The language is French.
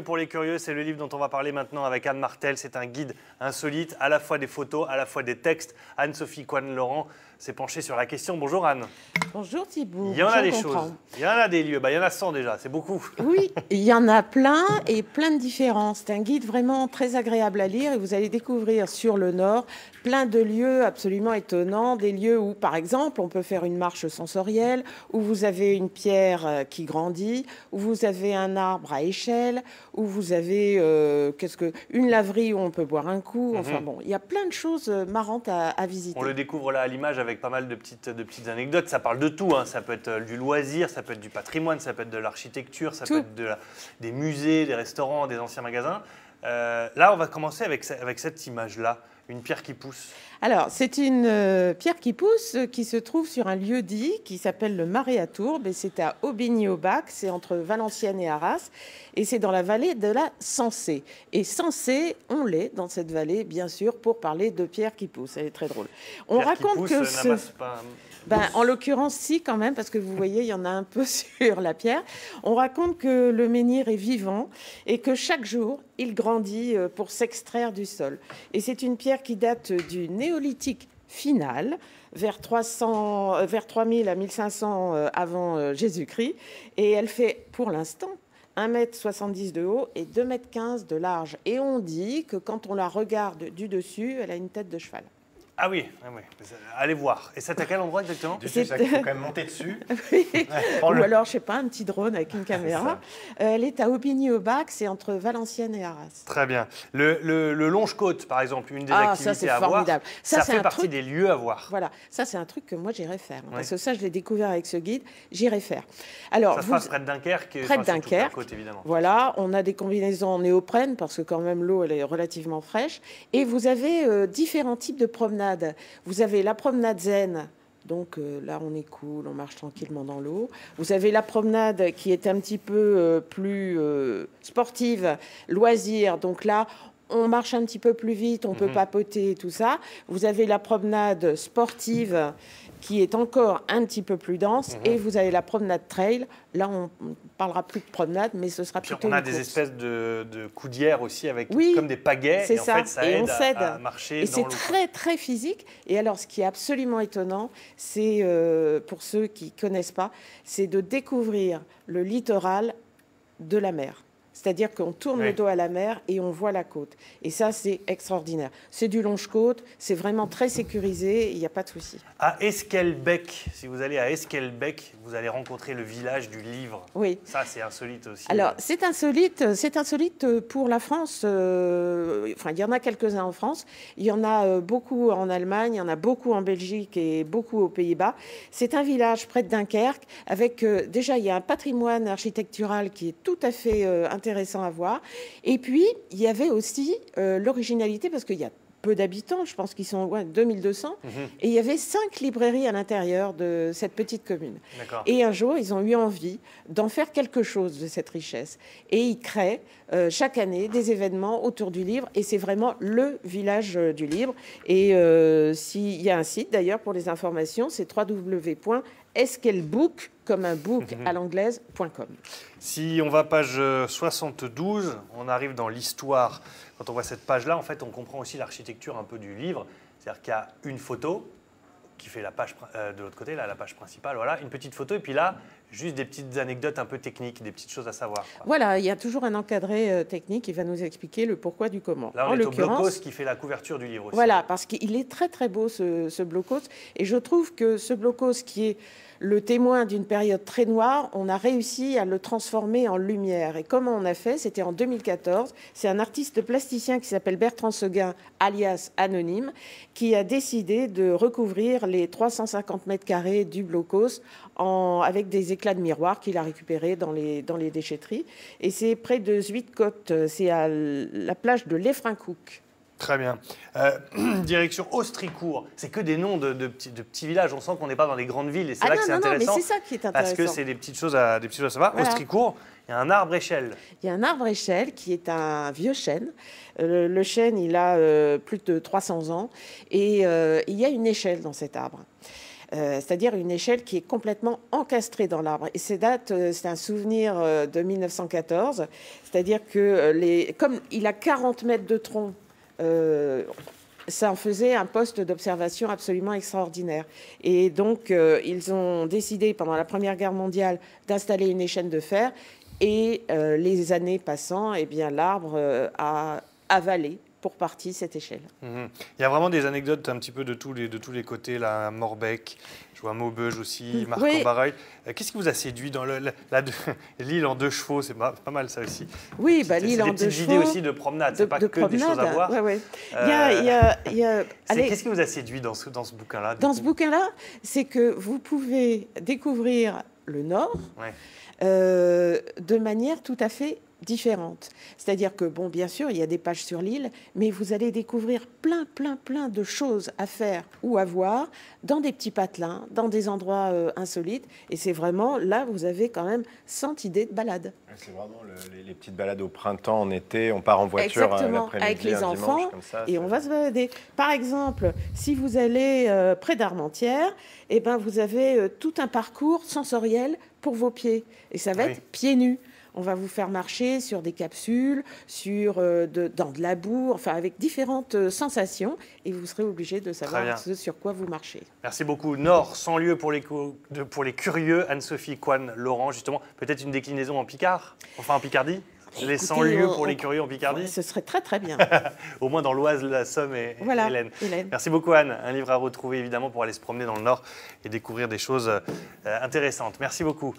Pour les curieux, c'est le livre dont on va parler maintenant avec Anne Martel. C'est un guide insolite, à la fois des photos, à la fois des textes. Anne-Sophie Coine-Laurent s'est penchée sur la question. Bonjour Anne. Bonjour Thibault. Il y en a des choses, il y en a des lieux, il y en a 100 déjà, c'est beaucoup. Oui, il y en a plein et plein de différents. C'est un guide vraiment très agréable à lire et vous allez découvrir sur le Nord plein de lieux absolument étonnants, des lieux où par exemple on peut faire une marche sensorielle, où vous avez une pierre qui grandit, où vous avez un arbre à échelle, où vous avez une laverie où on peut boire un coup. Enfin bon, il y a plein de choses marrantes à visiter. On le découvre là à l'image avec pas mal de petites anecdotes. Ça parle de tout, hein. Ça peut être du loisir, ça peut être du patrimoine, ça peut être de l'architecture, ça peut être des musées, des restaurants, des anciens magasins. Là, on va commencer avec cette image-là, une pierre qui pousse. Alors, c'est une pierre qui pousse qui se trouve sur un lieu dit qui s'appelle le Marais à Tourbe et c'est à Aubigny-au-Bac, c'est entre Valenciennes et Arras et c'est dans la vallée de la Sensée. Et Sensée, on l'est dans cette vallée, bien sûr, pour parler de pierre qui pousse. Elle est très drôle. On raconte que en l'occurrence, si, quand même, parce que vous voyez, il y en a un peu sur la pierre. On raconte que le menhir est vivant et que chaque jour, il grandit pour s'extraire du sol. Et c'est une pierre qui date du néolithique final, vers 3000 à 1500 avant Jésus-Christ. Et elle fait, pour l'instant, 1,70 m de haut et 2,15 m de large. Et on dit que quand on la regarde du dessus, elle a une tête de cheval. Ah oui, allez voir. Et c'est à quel endroit exactement? Dessus, c'est qu'il faut quand même monter dessus. Oui. Ou alors, je sais pas, un petit drone avec une caméra. Elle est à Aubigny-au-Bac, c'est entre Valenciennes et Arras. Très bien. Le Longe-Côte, par exemple, une des activités à voir. Ça fait partie des lieux à voir. Voilà, ça c'est un truc que moi j'irais faire. Parce que ça, je l'ai découvert avec ce guide, j'irais faire. Alors, ça se passe près de Dunkerque. Près de Dunkerque, côte, évidemment. Voilà, on a des combinaisons en néoprène parce que quand même l'eau, elle est relativement fraîche. Et vous avez différents types de promenades. Vous avez la promenade zen, donc là on est cool, on marche tranquillement dans l'eau. Vous avez la promenade qui est un petit peu plus sportive, loisir, donc là on marche un petit peu plus vite, on peut papoter, tout ça. Vous avez la promenade sportive qui est encore un petit peu plus dense, et vous avez la promenade trail. Là, on ne parlera plus de promenade, mais ce sera plutôt on a une des course. espèces de coudières aussi, avec comme des pagaies, c'est et ça. En fait, ça et aide on cède. à marcher et dans c'est l'eau. très, très physique. Et alors, ce qui est absolument étonnant, c'est, pour ceux qui ne connaissent pas, c'est de découvrir le littoral de la mer. C'est-à-dire qu'on tourne le dos à la mer et on voit la côte. Et ça, c'est extraordinaire. C'est du longe-côte, c'est vraiment très sécurisé, il n'y a pas de souci. À Esquelbecq, si vous allez à Esquelbecq, vous allez rencontrer le village du livre. Oui. Ça, c'est insolite aussi. Alors, c'est insolite pour la France. Enfin, il y en a quelques-uns en France. Il y en a beaucoup en Allemagne, il y en a beaucoup en Belgique et beaucoup aux Pays-Bas. C'est un village près de Dunkerque avec, déjà, il y a un patrimoine architectural qui est tout à fait intéressant à voir. Et puis, il y avait aussi l'originalité, parce qu'il y a peu d'habitants, je pense qu'ils sont 2200, et il y avait 5 librairies à l'intérieur de cette petite commune. Et un jour, ils ont eu envie d'en faire quelque chose de cette richesse. Et ils créent chaque année des événements autour du livre, et c'est vraiment le village du livre. Et s'il y a un site, d'ailleurs, pour les informations, c'est www.esquelbook, comme un book à l'anglaise.com. Si on va page 72, on arrive dans l'histoire. Quand on voit cette page-là, en fait, on comprend aussi l'architecture un peu du livre. C'est-à-dire qu'il y a une photo qui fait la page de l'autre côté, là, la page principale, voilà, une petite photo, et puis là, juste des petites anecdotes un peu techniques, des petites choses à savoir. Voilà, il y a toujours un encadré technique qui va nous expliquer le pourquoi du comment. Là, on est au blocos qui fait la couverture du livre aussi. Voilà, parce qu'il est très très beau ce blocos, et je trouve que ce blocos qui est le témoin d'une période très noire, on a réussi à le transformer en lumière. Et comment on a fait? C'était en 2014. C'est un artiste plasticien qui s'appelle Bertrand Seguin, alias Anonyme, qui a décidé de recouvrir les 350 mètres carrés du blocos avec des éclats de miroir qu'il a récupérés dans les déchetteries. Et c'est près de Zuidcote, c'est à la plage de Lefrancouc. Très bien. Direction Austricourt. C'est que des noms de petits villages. On sent qu'on n'est pas dans les grandes villes. Et c'est là que c'est intéressant. Mais c'est ça qui est intéressant. Parce que c'est des petites choses à savoir. Voilà. Austricourt, il y a un arbre-échelle. Il y a un arbre-échelle qui est un vieux chêne. Le chêne, il a plus de 300 ans. Et il y a une échelle dans cet arbre. c'est-à-dire une échelle qui est complètement encastrée dans l'arbre. Et c'est un souvenir de 1914, c'est-à-dire que comme il a 40 mètres de tronc, ça en faisait un poste d'observation absolument extraordinaire. Et donc, ils ont décidé, pendant la Première Guerre mondiale, d'installer une échelle de fer. Et les années passant, eh bien, l'arbre a avalé pour partie cette échelle. Il y a vraiment des anecdotes un petit peu de tous les côtés, là, Morbec, je vois Maubeuge aussi, Marc-en-Barreuil. Qu'est-ce qui vous a séduit dans l'île en 2 chevaux? C'est pas mal ça aussi. Oui, l'île en 2 chevaux. C'est des petites idées aussi de promenade, c'est pas que des choses à voir. Ouais. Qu'est-ce qui vous a séduit dans ce bouquin-là? Dans ce bouquin-là, c'est que vous pouvez découvrir le Nord de manière tout à fait différente. C'est-à-dire que, bon, bien sûr, il y a des pages sur l'île, mais vous allez découvrir plein de choses à faire ou à voir dans des petits patelins, dans des endroits insolites. Et c'est vraiment, là, vous avez quand même 100 idées de balades. C'est vraiment les petites balades au printemps, en été. On part en voiture l'après-midi, avec les enfants, dimanche, comme ça, et on va se balader. Par exemple, si vous allez près d'Armentières, eh ben, vous avez tout un parcours sensoriel pour vos pieds. Et ça va être pieds nus. On va vous faire marcher sur des capsules, dans de la boue, enfin avec différentes sensations, et vous serez obligé de savoir sur quoi vous marchez. Merci beaucoup. Nord, 100 lieues pour les curieux. Anne-Sophie Coine-Laurent, justement, peut-être une déclinaison en Picard, enfin en Picardie. Les 100 lieues pour les curieux en Picardie. Ce serait très bien. Au moins dans l'Oise, la Somme et Hélène. Merci beaucoup Anne. Un livre à retrouver évidemment pour aller se promener dans le Nord et découvrir des choses intéressantes. Merci beaucoup.